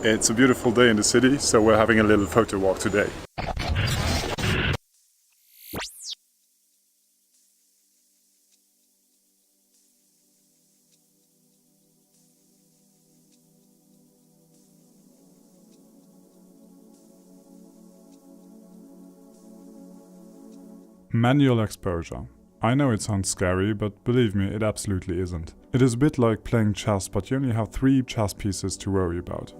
It's a beautiful day in the city, so we're having a little photo walk today. Manual exposure. I know it sounds scary, but believe me, it absolutely isn't. It is a bit like playing chess, but you only have 3 chess pieces to worry about.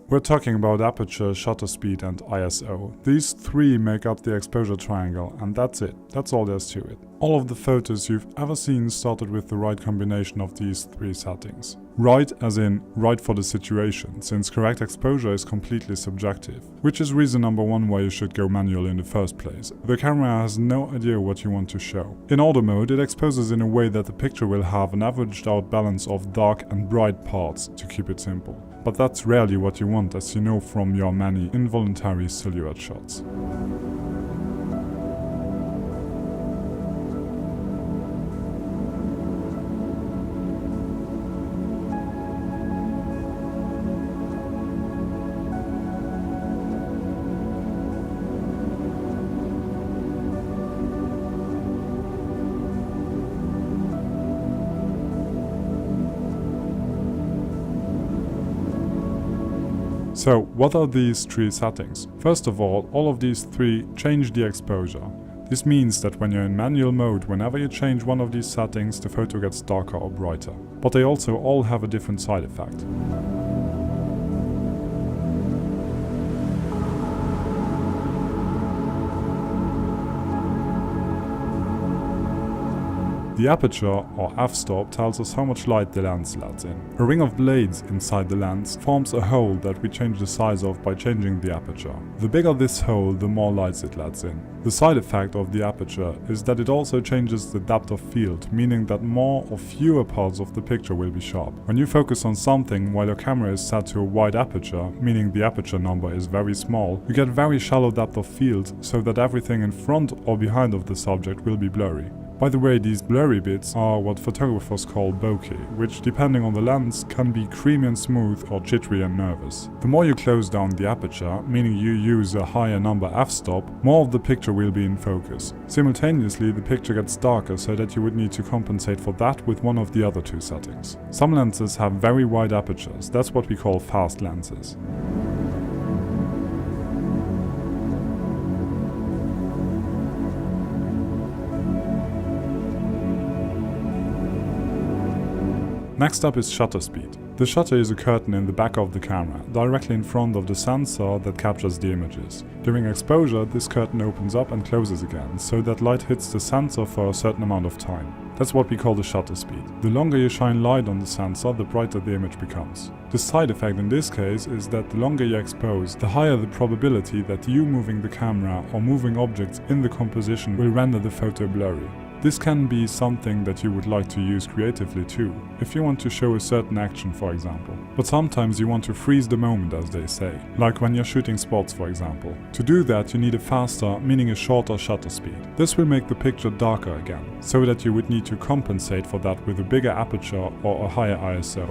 We're talking about aperture, shutter speed and ISO. These 3 make up the exposure triangle, and that's it. That's all there's to it. All of the photos you've ever seen started with the right combination of these 3 settings. Right as in right for the situation, since correct exposure is completely subjective. Which is reason number 1 why you should go manual in the first place. The camera has no idea what you want to show. In auto mode, it exposes in a way that the picture will have an averaged out balance of dark and bright parts, to keep it simple. But that's rarely what you want, as you know from your many involuntary silhouette shots. So, what are these 3 settings? First of all of these 3 change the exposure. This means that when you're in manual mode, whenever you change one of these settings, the photo gets darker or brighter. But they also all have a different side effect. The aperture, or f-stop, tells us how much light the lens lets in. A ring of blades inside the lens forms a hole that we change the size of by changing the aperture. The bigger this hole, the more light it lets in. The side effect of the aperture is that it also changes the depth of field, meaning that more or fewer parts of the picture will be sharp. When you focus on something while your camera is set to a wide aperture, meaning the aperture number is very small, you get very shallow depth of field, so that everything in front or behind of the subject will be blurry. By the way, these blurry bits are what photographers call bokeh, which depending on the lens can be creamy and smooth or jittery and nervous. The more you close down the aperture, meaning you use a higher number f-stop, more of the picture will be in focus. Simultaneously, the picture gets darker, so that you would need to compensate for that with one of the other 2 settings. Some lenses have very wide apertures, that's what we call fast lenses. Next up is shutter speed. The shutter is a curtain in the back of the camera, directly in front of the sensor that captures the images. During exposure, this curtain opens up and closes again, so that light hits the sensor for a certain amount of time. That's what we call the shutter speed. The longer you shine light on the sensor, the brighter the image becomes. The side effect in this case is that the longer you expose, the higher the probability that you moving the camera or moving objects in the composition will render the photo blurry. This can be something that you would like to use creatively too, if you want to show a certain action, for example. But sometimes you want to freeze the moment, as they say, like when you're shooting spots, for example. To do that, you need a faster, meaning a shorter shutter speed. This will make the picture darker again, so that you would need to compensate for that with a bigger aperture or a higher ISO.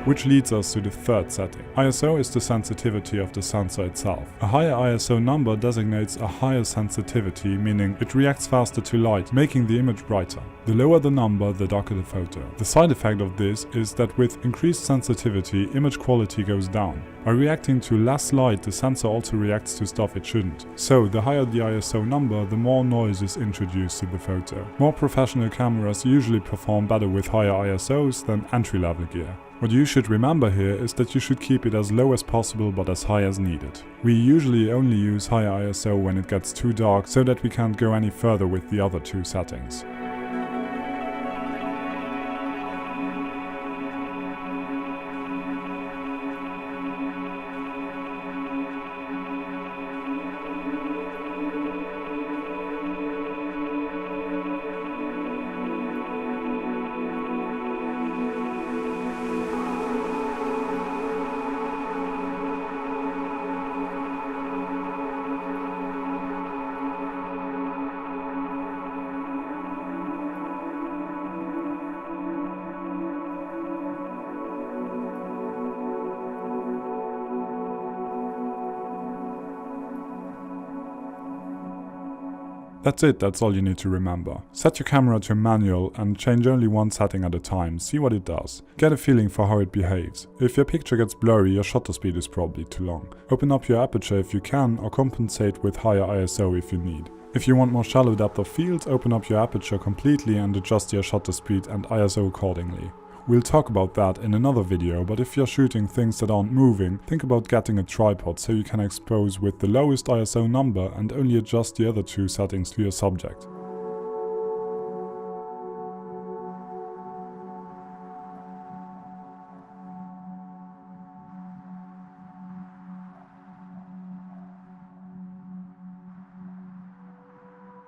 Which leads us to the 3rd setting. ISO is the sensitivity of the sensor itself. A higher ISO number designates a higher sensitivity, meaning it reacts faster to light, making the image brighter. The lower the number, the darker the photo. The side effect of this is that with increased sensitivity, image quality goes down. By reacting to less light, the sensor also reacts to stuff it shouldn't. So, the higher the ISO number, the more noise is introduced to the photo. More professional cameras usually perform better with higher ISOs than entry-level gear. What you should remember here is that you should keep it as low as possible but as high as needed. We usually only use higher ISO when it gets too dark, so that we can't go any further with the other 2 settings. That's it, that's all you need to remember. Set your camera to manual and change only one setting at a time, see what it does. Get a feeling for how it behaves. If your picture gets blurry, your shutter speed is probably too long. Open up your aperture if you can, or compensate with higher ISO if you need. If you want more shallow depth of field, open up your aperture completely and adjust your shutter speed and ISO accordingly. We'll talk about that in another video, but if you're shooting things that aren't moving, think about getting a tripod so you can expose with the lowest ISO number and only adjust the other two settings to your subject.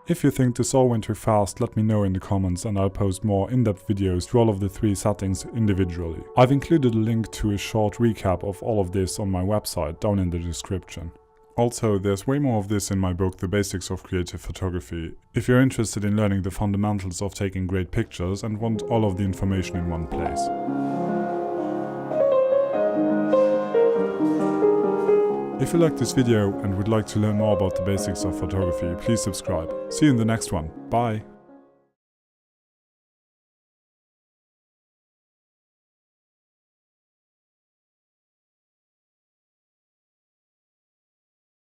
If you think this all went too fast, let me know in the comments and I'll post more in-depth videos to all of the three settings individually. I've included a link to a short recap of all of this on my website down in the description. Also, there's way more of this in my book The Basics of Creative Photography, if you're interested in learning the fundamentals of taking great pictures and want all of the information in one place. If you liked this video and would like to learn more about the basics of photography, please subscribe. See you in the next one. Bye!